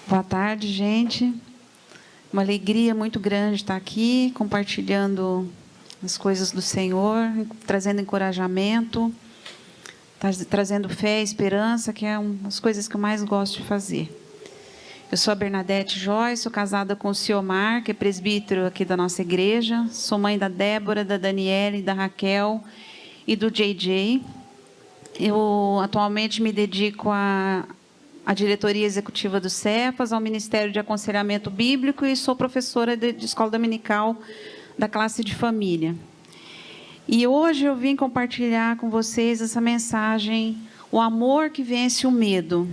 Boa tarde, gente. Uma alegria muito grande estar aqui, compartilhando as coisas do Senhor, trazendo encorajamento, trazendo fé e esperança, que é uma das coisas que eu mais gosto de fazer. Eu sou a Bernadette Joyce, sou casada com o Ciomar, que é presbítero aqui da nossa igreja. Sou mãe da Débora, da Daniele, da Raquel e do JJ. Eu atualmente me dedico à diretoria executiva do Cefas, ao Ministério de Aconselhamento Bíblico e sou professora de escola dominical da classe de família. E hoje eu vim compartilhar com vocês essa mensagem, o amor que vence o medo.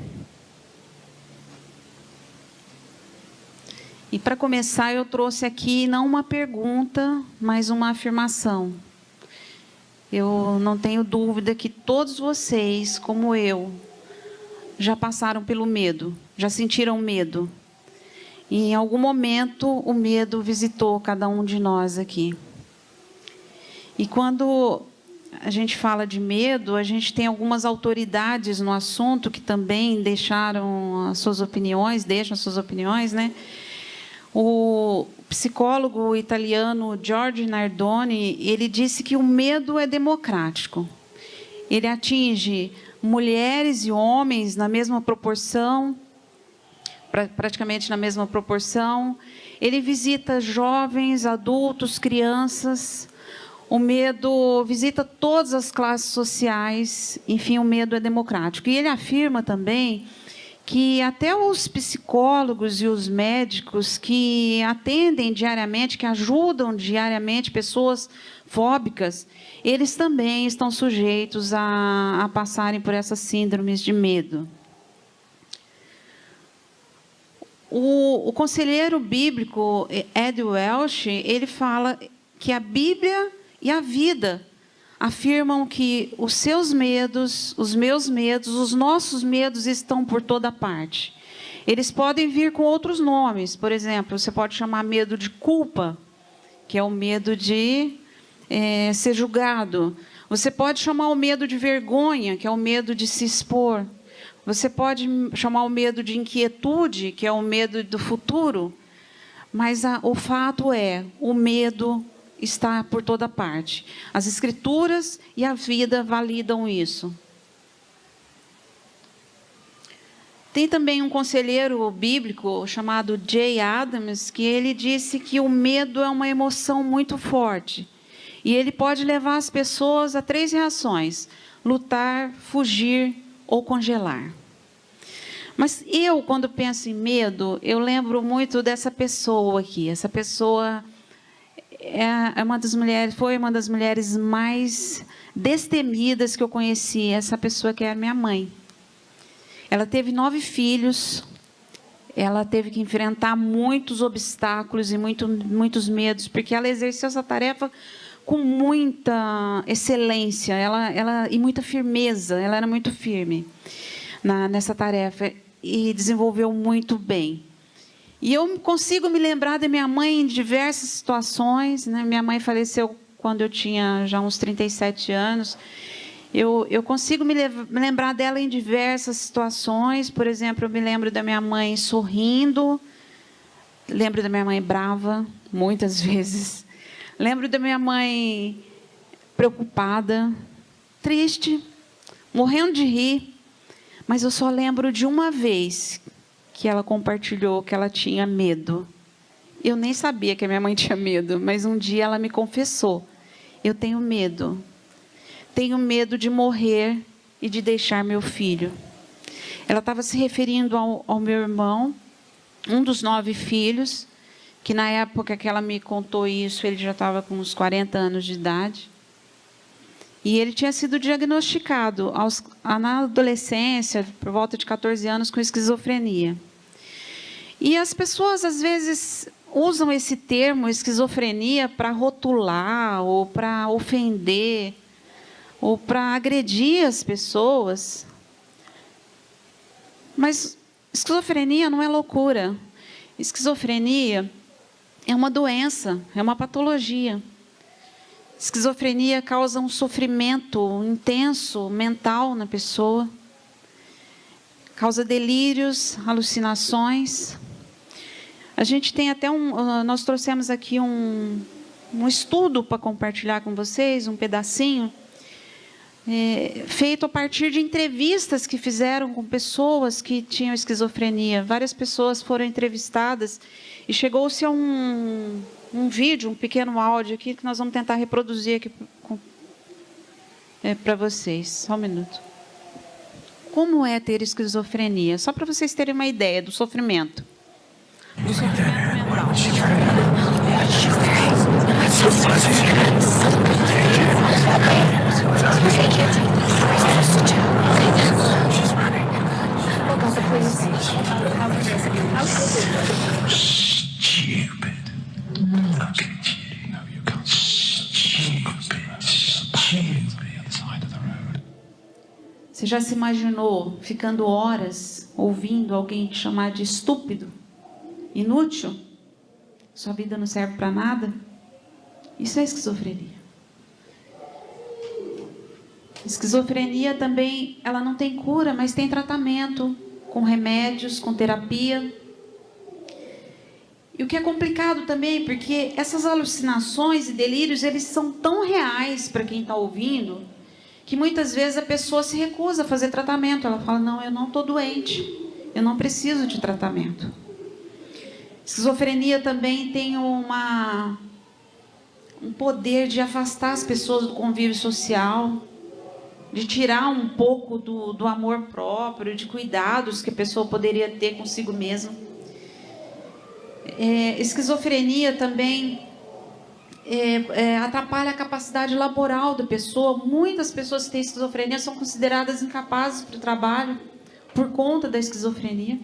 E para começar, eu trouxe aqui não uma pergunta, mas uma afirmação. Eu não tenho dúvida que todos vocês, como eu, já passaram pelo medo, já sentiram medo. E em algum momento o medo visitou cada um de nós aqui. E quando a gente fala de medo, a gente tem algumas autoridades no assunto que também deixam as suas opiniões, né? O psicólogo italiano Giorgio Nardoni, ele disse que o medo é democrático. Ele atinge mulheres e homens na mesma proporção, praticamente na mesma proporção. Ele visita jovens, adultos, crianças. O medo visita todas as classes sociais. Enfim, o medo é democrático. E ele afirma também que até os psicólogos e os médicos que atendem diariamente, que ajudam diariamente pessoas fóbicas, eles também estão sujeitos a passarem por essas síndromes de medo. O conselheiro bíblico Ed Welch, ele fala que a Bíblia e a vida afirmam que os seus medos, os meus medos, os nossos medos estão por toda parte. Eles podem vir com outros nomes. Por exemplo, você pode chamar medo de culpa, que é o medo de ser julgado. Você pode chamar o medo de vergonha, que é o medo de se expor. Você pode chamar o medo de inquietude, que é o medo do futuro. Mas o fato é, o medo está por toda parte. As Escrituras e a vida validam isso. Tem também um conselheiro bíblico chamado Jay Adams, que ele disse que o medo é uma emoção muito forte. E ele pode levar as pessoas a 3 reações: lutar, fugir ou congelar. Mas eu, quando penso em medo, eu lembro muito dessa pessoa aqui. Essa pessoa foi uma das mulheres mais destemidas que eu conheci. Essa pessoa que é a minha mãe. Ela teve 9 filhos. Ela teve que enfrentar muitos obstáculos e muitos medos, porque ela exerceu essa tarefa com muita excelência, e muita firmeza. Ela era muito firme nessa tarefa e desenvolveu muito bem. E eu consigo me lembrar da minha mãe em diversas situações, né? Minha mãe faleceu quando eu tinha já uns 37 anos. Eu consigo me lembrar dela em diversas situações. Por exemplo, eu me lembro da minha mãe sorrindo, lembro da minha mãe brava, muitas vezes. Lembro da minha mãe preocupada, triste, morrendo de rir. Mas eu só lembro de uma vez que ela compartilhou que ela tinha medo. Eu nem sabia que a minha mãe tinha medo, mas um dia ela me confessou: eu tenho medo. Tenho medo de morrer e de deixar meu filho. Ela estava se referindo ao meu irmão, um dos 9 filhos, que na época que ela me contou isso, ele já estava com uns 40 anos de idade. E ele tinha sido diagnosticado na adolescência, por volta de 14 anos, com esquizofrenia. E as pessoas, às vezes, usam esse termo, esquizofrenia, para rotular, ou para ofender, ou para agredir as pessoas. Mas esquizofrenia não é loucura. Esquizofrenia é uma doença, é uma patologia. Esquizofrenia causa um sofrimento intenso, mental na pessoa. causa delírios, alucinações. A gente tem até nós trouxemos aqui um estudo para compartilhar com vocês, um pedacinho, feito a partir de entrevistas que fizeram com pessoas que tinham esquizofrenia. Várias pessoas foram entrevistadas e chegou-se a um vídeo, um pequeno áudio aqui, que nós vamos tentar reproduzir aqui para vocês. Só um minuto. Como é ter esquizofrenia? Só para vocês terem uma ideia do sofrimento. Do sofrimento mental. Você já se imaginou ficando horas ouvindo alguém te chamar de estúpido? Inútil? Sua vida não serve para nada? Isso é esquizofrenia. Esquizofrenia também, ela não tem cura, mas tem tratamento, com remédios, com terapia. E o que é complicado também, porque essas alucinações e delírios, eles são tão reais para quem está ouvindo, que muitas vezes a pessoa se recusa a fazer tratamento. Ela fala, não, eu não estou doente, eu não preciso de tratamento. Esquizofrenia também tem um poder de afastar as pessoas do convívio social, de tirar um pouco do amor próprio, de cuidados que a pessoa poderia ter consigo mesma. Esquizofrenia também atrapalha a capacidade laboral da pessoa. Muitas pessoas que têm esquizofrenia são consideradas incapazes para o trabalho por conta da esquizofrenia.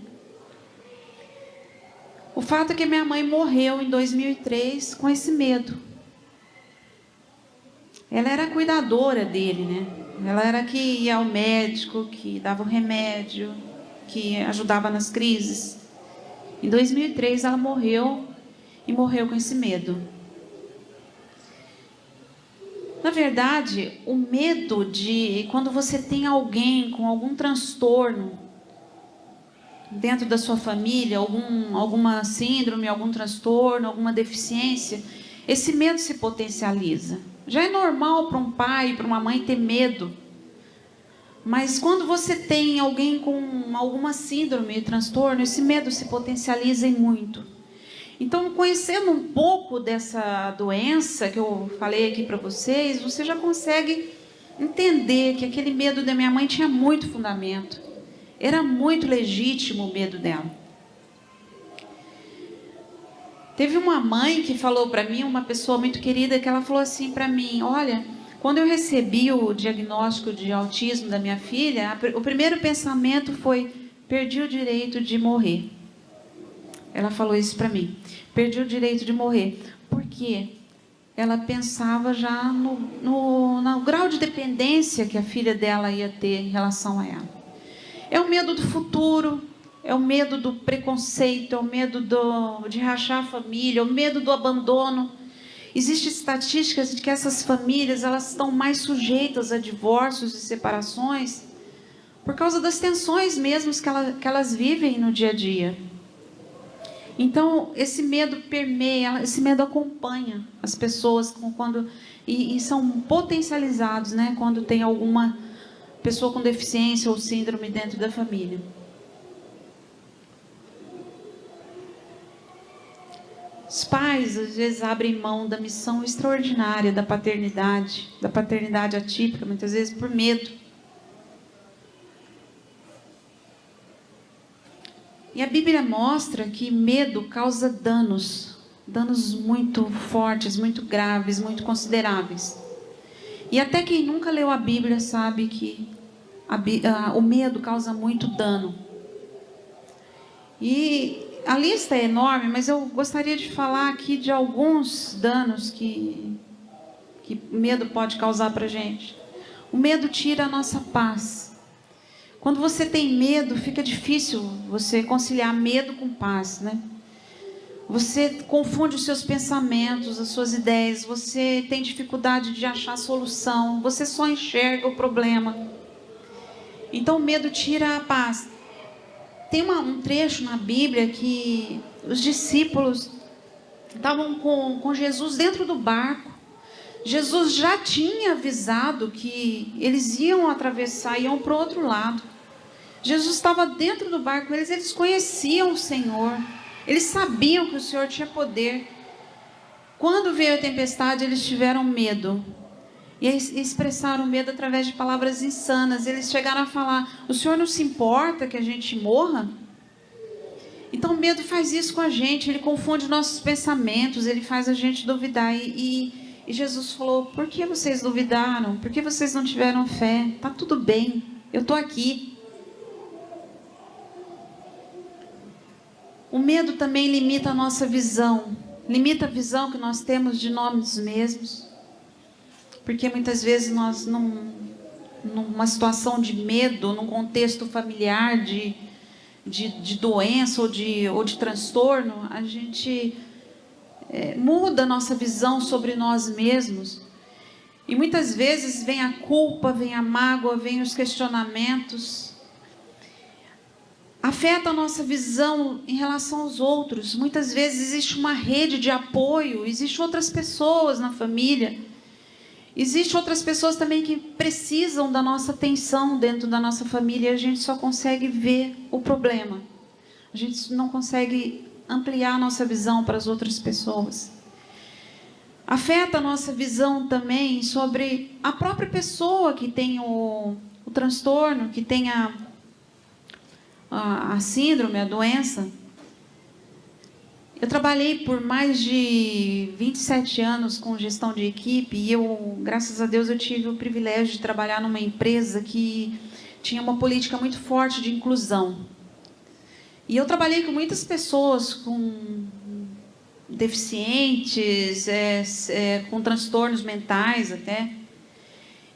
O fato é que minha mãe morreu em 2003 com esse medo. Ela era a cuidadora dele, né? Ela era que ia ao médico, que dava o remédio, que ajudava nas crises. Em 2003 ela morreu e morreu com esse medo. Na verdade, o medo de quando você tem alguém com algum transtorno dentro da sua família, alguma síndrome, algum transtorno, alguma deficiência, esse medo se potencializa. Já é normal para um pai, para uma mãe ter medo. Mas quando você tem alguém com alguma síndrome, transtorno, esse medo se potencializa em muito. Então, conhecendo um pouco dessa doença que eu falei aqui para vocês, você já consegue entender que aquele medo da minha mãe tinha muito fundamento. Era muito legítimo o medo dela. Teve uma mãe que falou para mim, uma pessoa muito querida, que ela falou assim para mim, olha, quando eu recebi o diagnóstico de autismo da minha filha, o primeiro pensamento foi, perdi o direito de morrer. Ela falou isso para mim, perdi o direito de morrer. Por quê? Ela pensava já no grau de dependência que a filha dela ia ter em relação a ela. É o medo do futuro, é o medo do preconceito, é o medo de rachar a família, é o medo do abandono. Existem estatísticas de que essas famílias elas estão mais sujeitas a divórcios e separações por causa das tensões mesmo que elas vivem no dia a dia. Então, esse medo permeia, esse medo acompanha as pessoas e são potencializados, né, quando tem alguma pessoa com deficiência ou síndrome dentro da família. Os pais, às vezes, abrem mão da missão extraordinária da paternidade atípica, muitas vezes por medo. E a Bíblia mostra que medo causa danos muito fortes, muito graves, muito consideráveis. E até quem nunca leu a Bíblia sabe que o medo causa muito dano. E a lista é enorme, mas eu gostaria de falar aqui de alguns danos que medo pode causar para a gente. O medo tira a nossa paz. Quando você tem medo, fica difícil você conciliar medo com paz, né? Você confunde os seus pensamentos, as suas ideias, você tem dificuldade de achar solução, você só enxerga o problema. Então o medo tira a paz. Tem um trecho na Bíblia que os discípulos estavam com Jesus dentro do barco. Jesus já tinha avisado que eles iam atravessar, iam para o outro lado. Jesus estava dentro do barco, eles conheciam o Senhor, eles sabiam que o Senhor tinha poder. Quando veio a tempestade, eles tiveram medo. E eles expressaram medo através de palavras insanas. Eles chegaram a falar: o Senhor não se importa que a gente morra? Então o medo faz isso com a gente, ele confunde nossos pensamentos, ele faz a gente duvidar. E Jesus falou: por que vocês duvidaram? Por que vocês não tiveram fé? Está tudo bem, eu estou aqui. O medo também limita a nossa visão, limita a visão que nós temos de nós mesmos. Porque muitas vezes nós, numa situação de medo, num contexto familiar, de doença ou de transtorno, a gente muda a nossa visão sobre nós mesmos. E muitas vezes vem a culpa, vem a mágoa, vem os questionamentos. Afeta a nossa visão em relação aos outros. Muitas vezes existe uma rede de apoio, existem outras pessoas na família. Existem outras pessoas também que precisam da nossa atenção dentro da nossa família e a gente só consegue ver o problema. A gente não consegue ampliar a nossa visão para as outras pessoas. Afeta a nossa visão também sobre a própria pessoa que tem o transtorno, que tem a síndrome, a doença. Eu trabalhei por mais de 27 anos com gestão de equipe e graças a Deus, eu tive o privilégio de trabalhar numa empresa que tinha uma política muito forte de inclusão. E eu trabalhei com muitas pessoas com deficientes, com transtornos mentais até.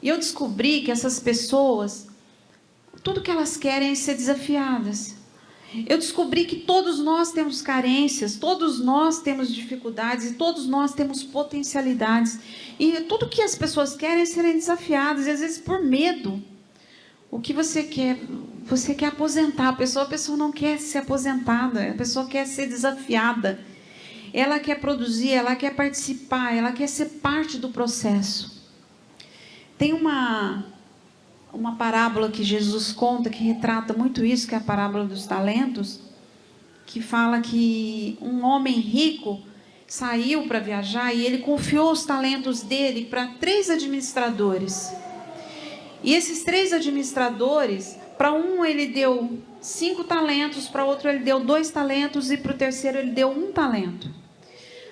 E eu descobri que essas pessoas, tudo que elas querem é ser desafiadas. Eu descobri que todos nós temos carências, todos nós temos dificuldades e todos nós temos potencialidades. E tudo que as pessoas querem é serem desafiadas, e às vezes por medo. O que você quer? Você quer aposentar a pessoa não quer ser aposentada, a pessoa quer ser desafiada. Ela quer produzir, ela quer participar, ela quer ser parte do processo. Tem uma parábola que Jesus conta, que retrata muito isso, que é a parábola dos talentos, que fala que um homem rico saiu para viajar e ele confiou os talentos dele para 3 administradores. E esses 3 administradores, para um ele deu 5 talentos, para outro ele deu 2 talentos e para o terceiro ele deu 1 talento.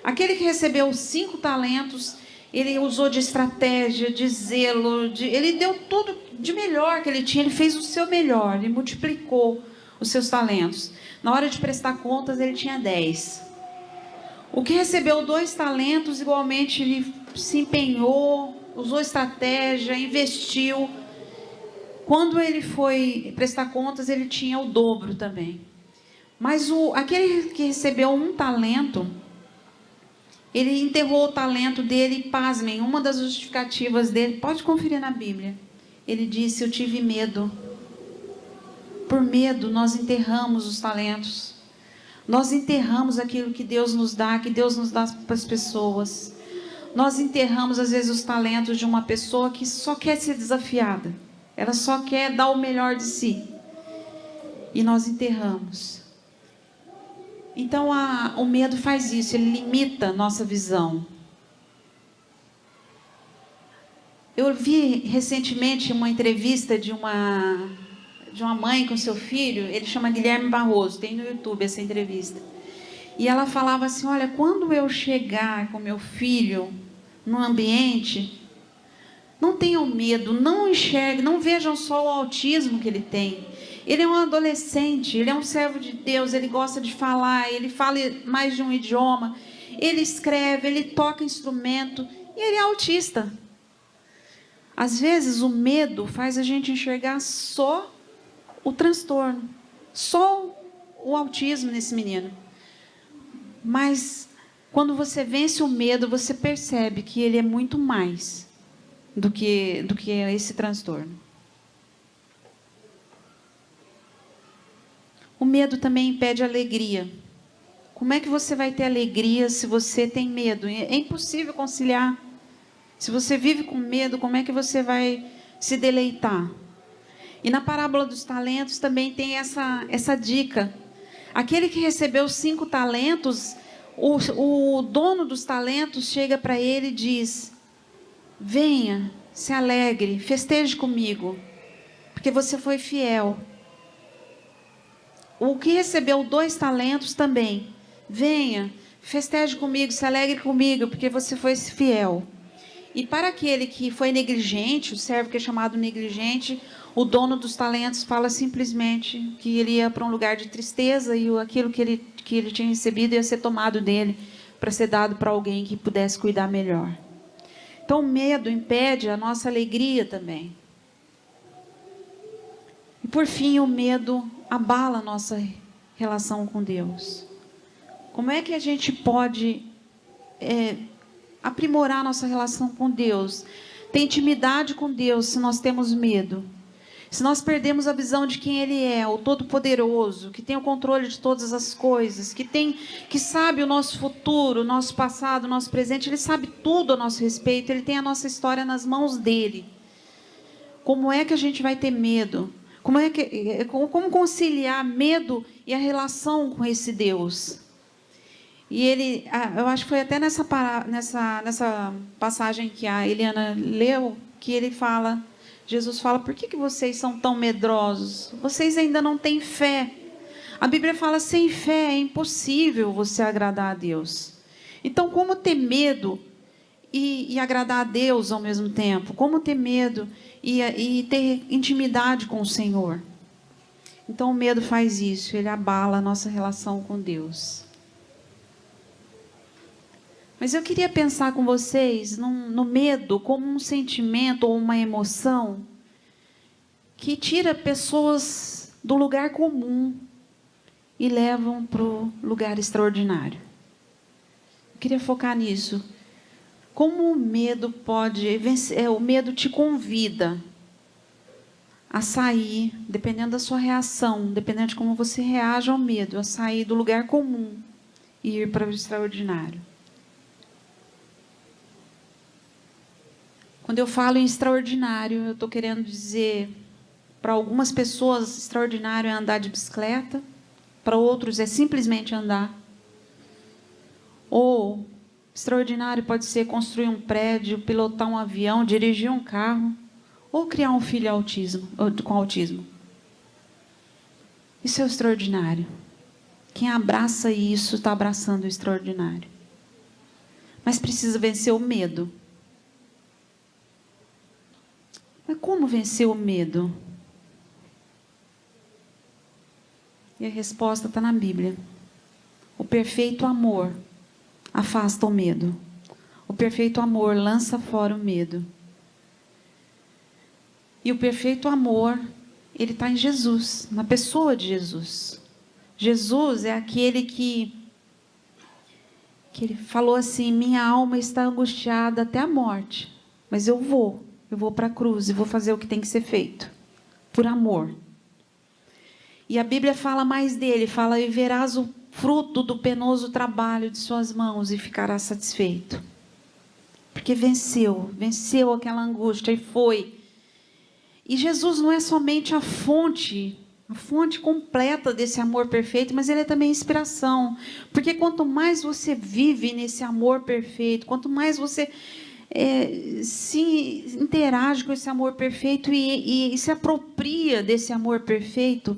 Aquele que recebeu 5 talentos, ele usou de estratégia, de zelo, ele deu tudo de melhor que ele tinha, ele fez o seu melhor, ele multiplicou os seus talentos. Na hora de prestar contas, ele tinha 10. O que recebeu 2 talentos, igualmente, ele se empenhou, usou estratégia, investiu. Quando ele foi prestar contas, ele tinha o dobro também. Mas aquele que recebeu 1 talento, ele enterrou o talento dele e, pasmem, uma das justificativas dele, pode conferir na Bíblia, ele disse: eu tive medo. Por medo, nós enterramos os talentos. Nós enterramos aquilo que Deus nos dá, que Deus nos dá para as pessoas. Nós enterramos, às vezes, os talentos de uma pessoa que só quer ser desafiada. Ela só quer dar o melhor de si. E nós enterramos. Então, o medo faz isso, ele limita a nossa visão. Eu vi recentemente uma entrevista de uma mãe com seu filho, ele chama Guilherme Barroso, tem no YouTube essa entrevista. E ela falava assim: olha, quando eu chegar com meu filho no ambiente, não tenham medo, não enxerguem, não vejam só o autismo que ele tem. Ele é um adolescente, ele é um servo de Deus, ele gosta de falar, ele fala mais de um idioma, ele escreve, ele toca instrumento e ele é autista. Às vezes o medo faz a gente enxergar só o transtorno, só o autismo nesse menino. Mas quando você vence o medo, você percebe que ele é muito mais do que esse transtorno. O medo também impede a alegria. Como é que você vai ter alegria se você tem medo? É impossível conciliar. Se você vive com medo, como é que você vai se deleitar? E na parábola dos talentos também tem essa dica. Aquele que recebeu 5 talentos, o dono dos talentos chega para ele e diz: venha, se alegre, festeje comigo, porque você foi fiel. O que recebeu 2 talentos também: venha, festeje comigo, se alegre comigo, porque você foi fiel. E para aquele que foi negligente, o servo que é chamado negligente, o dono dos talentos fala simplesmente que ele ia para um lugar de tristeza e aquilo que ele tinha recebido ia ser tomado dele para ser dado para alguém que pudesse cuidar melhor. Então o medo impede a nossa alegria também. E por fim, o medo abala a nossa relação com Deus. Como é que a gente pode aprimorar nossa relação com Deus, ter intimidade com Deus, se nós temos medo? Se nós perdemos a visão de quem Ele é, o Todo-Poderoso, que tem o controle de todas as coisas, que sabe o nosso futuro, o nosso passado, o nosso presente, Ele sabe tudo a nosso respeito, Ele tem a nossa história nas mãos dEle. Como é que a gente vai ter medo? Como conciliar medo e a relação com esse Deus? E ele, eu acho que foi até nessa passagem que a Eliana leu, que ele fala, Jesus fala: por que vocês são tão medrosos? Vocês ainda não têm fé. A Bíblia fala: sem fé é impossível você agradar a Deus. Então, como ter medo e agradar a Deus ao mesmo tempo? Como ter medo e ter intimidade com o Senhor? Então, o medo faz isso, ele abala a nossa relação com Deus. Mas eu queria pensar com vocês no medo como um sentimento ou uma emoção que tira pessoas do lugar comum e levam para o lugar extraordinário. Eu queria focar nisso. Como o medo pode vencer? O medo te convida a sair, dependendo da sua reação, dependendo de como você reage ao medo, a sair do lugar comum e ir para o extraordinário. Quando eu falo em extraordinário, eu estou querendo dizer, para algumas pessoas, extraordinário é andar de bicicleta, para outros é simplesmente andar. Ou extraordinário pode ser construir um prédio, pilotar um avião, dirigir um carro, ou criar um filho com autismo. Isso é o extraordinário. Quem abraça isso está abraçando o extraordinário. Mas precisa vencer o medo. Mas como vencer o medo? E a resposta está na Bíblia. O perfeito amor afasta o medo. O perfeito amor lança fora o medo. E o perfeito amor, ele está em Jesus, na pessoa de Jesus. Jesus é aquele que ele falou assim: minha alma está angustiada até a morte, mas eu vou para a cruz e vou fazer o que tem que ser feito, por amor. E a Bíblia fala mais dele, fala: e verás o fruto do penoso trabalho de suas mãos e ficarás satisfeito. Porque venceu aquela angústia e foi. E Jesus não é somente a fonte completa desse amor perfeito, mas ele é também inspiração. Porque quanto mais você vive nesse amor perfeito, quanto mais você se interage com esse amor perfeito e se apropria desse amor perfeito,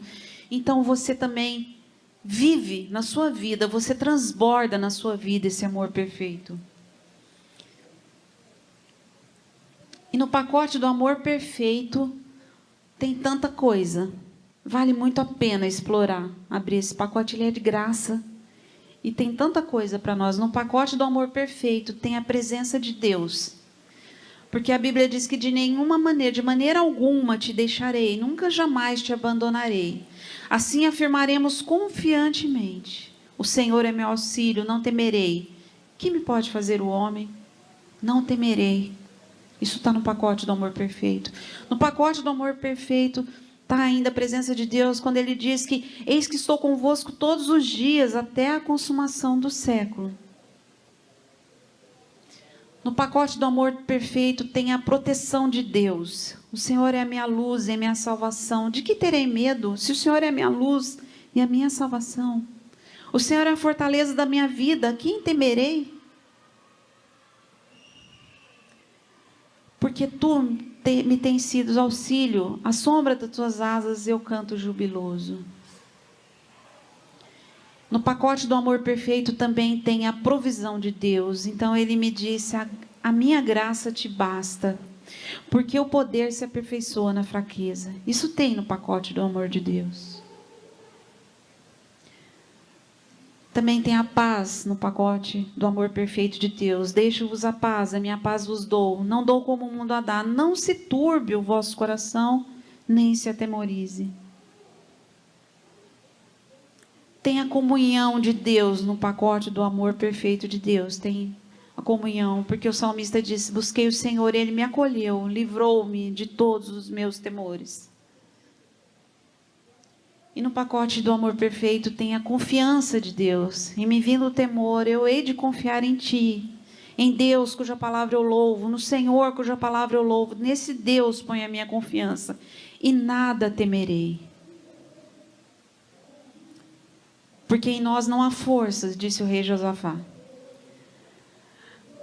então você também vive na sua vida, você transborda na sua vida esse amor perfeito. E no pacote do amor perfeito tem tanta coisa. Vale muito a pena explorar, abrir esse pacote, ele é de graça. E tem tanta coisa para nós. No pacote do amor perfeito tem a presença de Deus. Porque a Bíblia diz que de nenhuma maneira, de maneira alguma te deixarei, nunca jamais te abandonarei. Assim afirmaremos confiantemente: o Senhor é meu auxílio, não temerei. Que me pode fazer o homem? Não temerei. Isso está no pacote do amor perfeito. No pacote do amor perfeito está ainda a presença de Deus quando Ele diz que eis que estou convosco todos os dias até a consumação do século. No pacote do amor perfeito tem a proteção de Deus. O Senhor é a minha luz e a minha salvação. De que terei medo se o Senhor é a minha luz e a minha salvação? O Senhor é a fortaleza da minha vida. A quem temerei? Porque tu me tens sido auxílio. À sombra das tuas asas eu canto jubiloso. No pacote do amor perfeito também tem a provisão de Deus. Então Ele me disse, a minha graça te basta, porque o poder se aperfeiçoa na fraqueza. Isso tem no pacote do amor de Deus. Também tem a paz no pacote do amor perfeito de Deus. Deixo-vos a paz, a minha paz vos dou. Não dou como o mundo a dá. Não se turbe o vosso coração, nem se atemorize. Tem a comunhão de Deus no pacote do amor perfeito de Deus. Tem a comunhão, porque o salmista disse, busquei o Senhor, Ele me acolheu, livrou-me de todos os meus temores. E no pacote do amor perfeito tem a confiança de Deus. E me vindo o temor, eu hei de confiar em Ti. Em Deus, cuja palavra eu louvo. No Senhor, cuja palavra eu louvo. Nesse Deus ponho a minha confiança. E nada temerei. Porque em nós não há forças, disse o rei Josafá,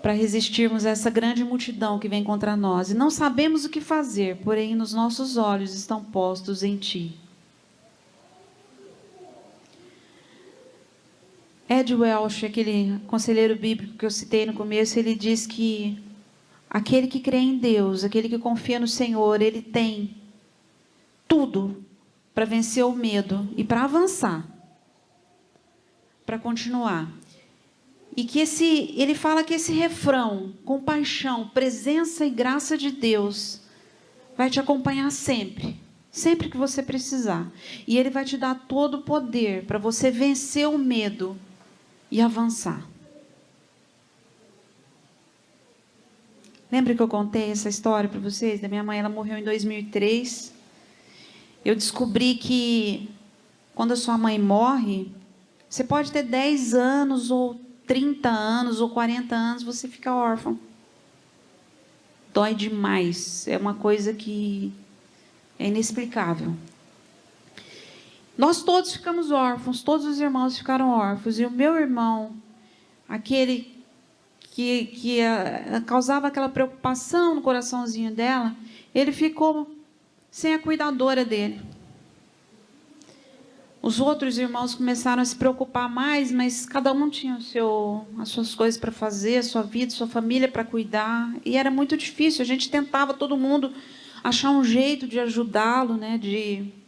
para resistirmos a essa grande multidão que vem contra nós. E não sabemos o que fazer, porém nos nossos olhos estão postos em Ti. Ed Welch, aquele conselheiro bíblico que eu citei no começo, ele diz que aquele que crê em Deus, aquele que confia no Senhor, ele tem tudo para vencer o medo e para avançar, para continuar. E que ele fala que esse refrão, compaixão, presença e graça de Deus, vai te acompanhar sempre, sempre que você precisar. E Ele vai te dar todo o poder para você vencer o medo e avançar. Lembra que eu contei essa história para vocês? Da minha mãe, ela morreu em 2003. Eu descobri que quando a sua mãe morre, você pode ter 10 anos, ou 30 anos, ou 40 anos, você fica órfão. Dói demais. É uma coisa que é inexplicável. Nós todos ficamos órfãos, todos os irmãos ficaram órfãos. E o meu irmão, aquele que causava aquela preocupação no coraçãozinho dela, ele ficou sem a cuidadora dele. Os outros irmãos começaram a se preocupar mais, mas cada um tinha as suas coisas para fazer, a sua vida, a sua família para cuidar. E era muito difícil. A gente tentava, todo mundo, achar um jeito de ajudá-lo, né, de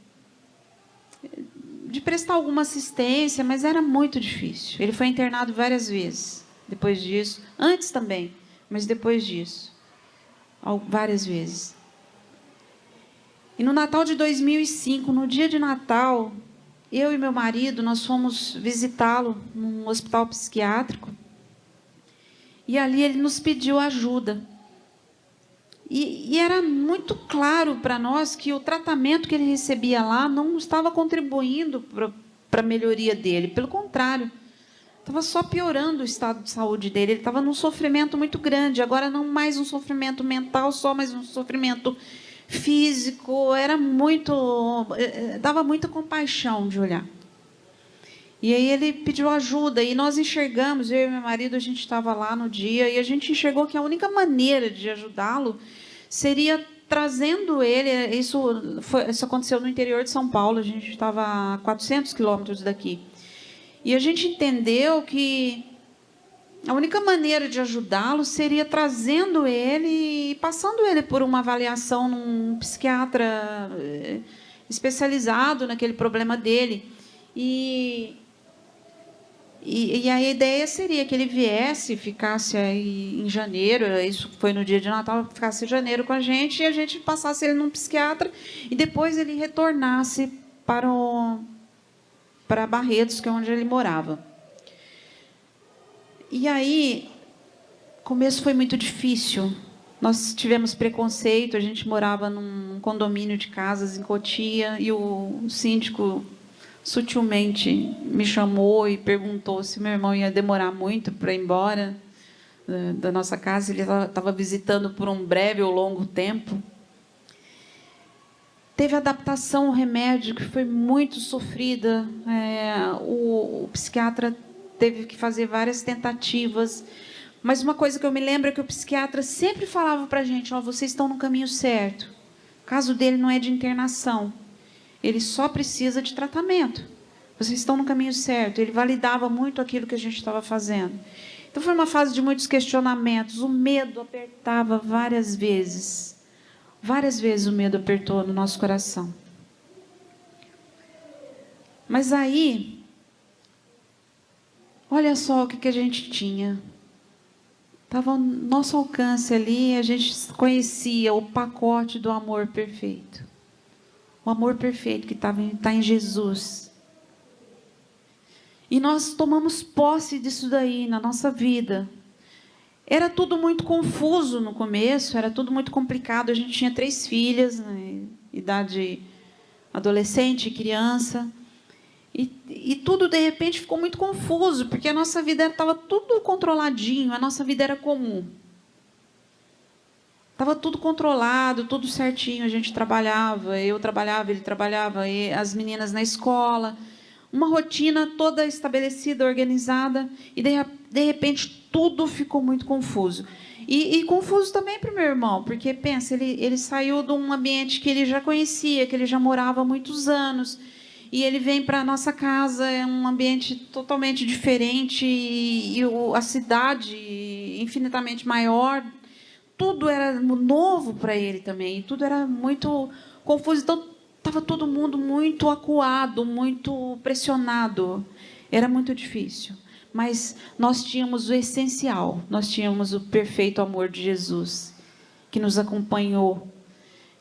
prestar alguma assistência, mas era muito difícil. Ele foi internado várias vezes depois disso. Antes também, mas depois disso. Várias vezes. E no Natal de 2005, no dia de Natal, eu e meu marido, nós fomos visitá-lo num hospital psiquiátrico. E ali ele nos pediu ajuda. E era muito claro para nós que o tratamento que ele recebia lá não estava contribuindo para a melhoria dele. Pelo contrário, estava só piorando o estado de saúde dele. Ele estava num sofrimento muito grande. Agora não mais um sofrimento mental só, mas um sofrimento físico. Dava muita compaixão de olhar. E aí ele pediu ajuda, e nós enxergamos, eu e meu marido, a gente estava lá no dia, e a gente enxergou que a única maneira de ajudá-lo seria trazendo ele. Isso aconteceu no interior de São Paulo, a gente estava a 400 quilômetros daqui. E a gente entendeu que a única maneira de ajudá-lo seria trazendo ele e passando ele por uma avaliação num psiquiatra especializado naquele problema dele. E a ideia seria que ele viesse, ficasse aí em janeiro, isso foi no dia de Natal, ficasse em janeiro com a gente, e a gente passasse ele num psiquiatra, e depois ele retornasse para Barretos, que é onde ele morava. E aí, o começo foi muito difícil, Nós tivemos preconceito, a gente morava num condomínio de casas em Cotia, e o síndico sutilmente me chamou e perguntou se meu irmão ia demorar muito para ir embora da nossa casa. Ele estava visitando por um breve ou longo tempo. Teve adaptação ao remédio, que foi muito sofrida. O psiquiatra teve que fazer várias tentativas. Mas uma coisa que eu me lembro é que o psiquiatra sempre falava para a gente: vocês estão no caminho certo. O caso dele não é de internação. Ele só precisa de tratamento. Vocês estão no caminho certo. Ele validava muito aquilo que a gente estava fazendo. Então, foi uma fase de muitos questionamentos. O medo apertava várias vezes. Várias vezes o medo apertou no nosso coração. Mas aí, olha só o que a gente tinha. Estava ao nosso alcance ali, a gente conhecia o pacote do amor perfeito. O amor perfeito que está em Jesus. E nós tomamos posse disso daí na nossa vida. Era tudo muito confuso no começo, era tudo muito complicado. A gente tinha 3 filhas, né, idade adolescente, criança. E tudo, de repente, ficou muito confuso, porque a nossa vida estava tudo controladinho, a nossa vida era comum. Estava tudo controlado, tudo certinho, a gente trabalhava, eu trabalhava, ele trabalhava, e as meninas na escola, uma rotina toda estabelecida, organizada, e de repente tudo ficou muito confuso. E confuso também para o meu irmão, porque, pensa, ele saiu de um ambiente que ele já conhecia, que ele já morava há muitos anos, e ele vem para a nossa casa, é um ambiente totalmente diferente, e a cidade infinitamente maior. Tudo era novo para ele também, e tudo era muito confuso. Então, estava todo mundo muito acuado, muito pressionado. Era muito difícil. Mas nós tínhamos o essencial, nós tínhamos o perfeito amor de Jesus, que nos acompanhou,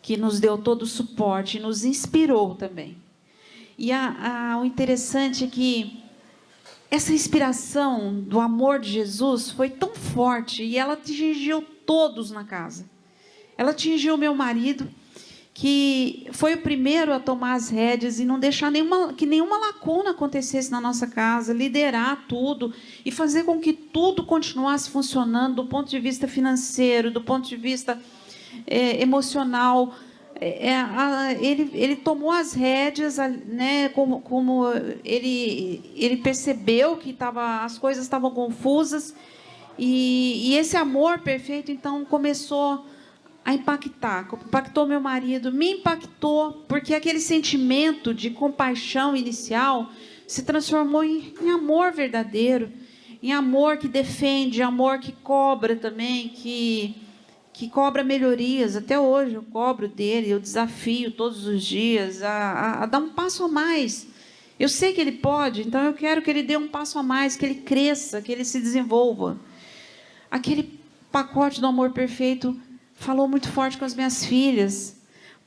que nos deu todo o suporte, nos inspirou também. E o interessante é que essa inspiração do amor de Jesus foi tão forte, e ela atingiu todos na casa. Ela atingiu o meu marido, que foi o primeiro a tomar as rédeas e não deixar que nenhuma lacuna acontecesse na nossa casa, liderar tudo e fazer com que tudo continuasse funcionando do ponto de vista financeiro, do ponto de vista emocional. Ele tomou as rédeas, né, como ele percebeu que as coisas estavam confusas, e esse amor perfeito, então, começou a impactou meu marido, me impactou, porque aquele sentimento de compaixão inicial se transformou em amor verdadeiro, em amor que defende, amor que cobra também, que cobra melhorias. Até hoje eu cobro dele, eu desafio todos os dias a dar um passo a mais. Eu sei que ele pode, então eu quero que ele dê um passo a mais, que ele cresça, que ele se desenvolva. Aquele pacote do amor perfeito falou muito forte com as minhas filhas,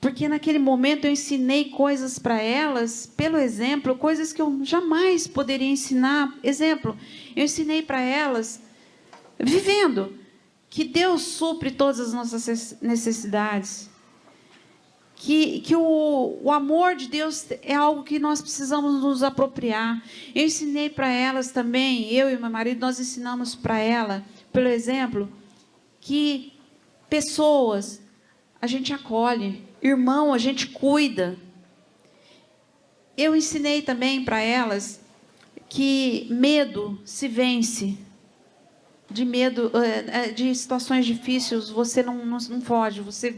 porque naquele momento eu ensinei coisas para elas, pelo exemplo, coisas que eu jamais poderia ensinar. Exemplo, eu ensinei para elas, vivendo, que Deus supre todas as nossas necessidades, que o amor de Deus é algo que nós precisamos nos apropriar. Eu ensinei para elas também, eu e meu marido, nós ensinamos para ela, pelo exemplo, que pessoas a gente acolhe, irmão a gente cuida. Eu ensinei também para elas que medo se vence. De situações difíceis, você não foge, você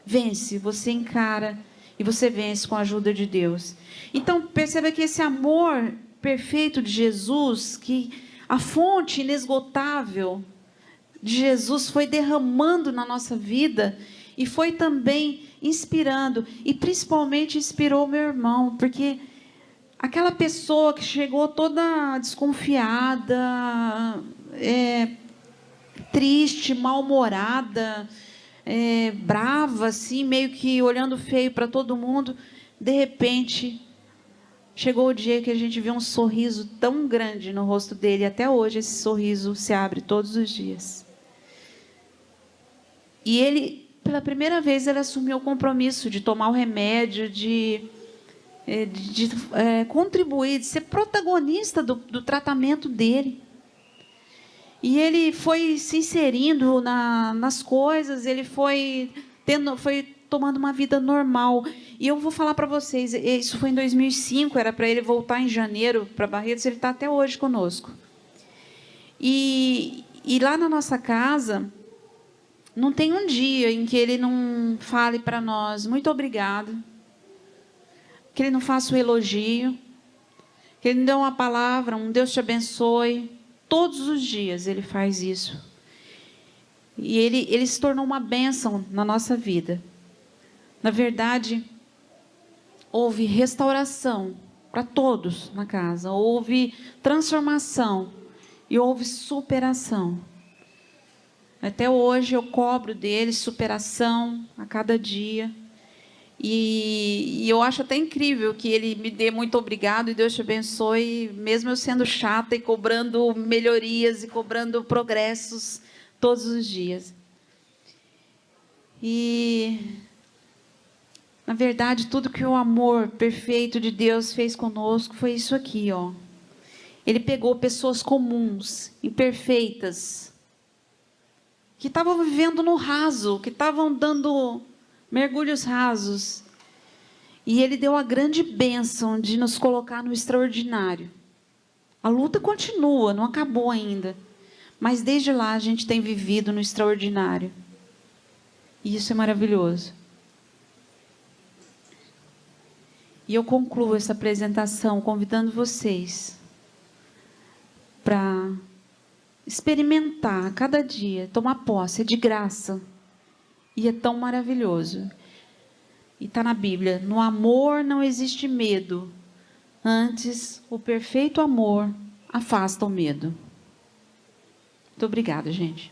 vence, você encara e você vence com a ajuda de Deus. Então, perceba que esse amor perfeito de Jesus, que a fonte inesgotável de Jesus foi derramando na nossa vida e foi também inspirando, e principalmente inspirou meu irmão, porque aquela pessoa que chegou toda desconfiada, triste, mal-humorada, brava, assim, meio que olhando feio para todo mundo, de repente chegou o dia que a gente viu um sorriso tão grande no rosto dele. Até hoje esse sorriso se abre todos os dias. E ele, pela primeira vez, ele assumiu o compromisso de tomar o remédio, de contribuir, de ser protagonista do tratamento dele. E ele foi se inserindo nas coisas, ele foi tomando uma vida normal. E eu vou falar para vocês, isso foi em 2005, era para ele voltar em janeiro para Barretos, ele está até hoje conosco. E lá na nossa casa, não tem um dia em que ele não fale para nós, muito obrigado, que ele não faça um elogio, que ele não dê uma palavra, um Deus te abençoe. Todos os dias ele faz isso. E ele se tornou uma bênção na nossa vida. Na verdade, houve restauração para todos na casa. Houve transformação e houve superação. Até hoje eu cobro dele superação a cada dia. E eu acho até incrível que ele me dê muito obrigado e Deus te abençoe, mesmo eu sendo chata e cobrando melhorias e cobrando progressos todos os dias. E, na verdade, tudo que o amor perfeito de Deus fez conosco foi isso aqui, ó. Ele pegou pessoas comuns, imperfeitas, que estavam vivendo no raso, que estavam dando mergulhos rasos. E ele deu a grande bênção de nos colocar no extraordinário. A luta continua, não acabou ainda. Mas desde lá a gente tem vivido no extraordinário. E isso é maravilhoso. E eu concluo essa apresentação convidando vocês para experimentar a cada dia, tomar posse, é de graça. E é tão maravilhoso. E está na Bíblia, no amor não existe medo. Antes, o perfeito amor afasta o medo. Muito obrigada, gente.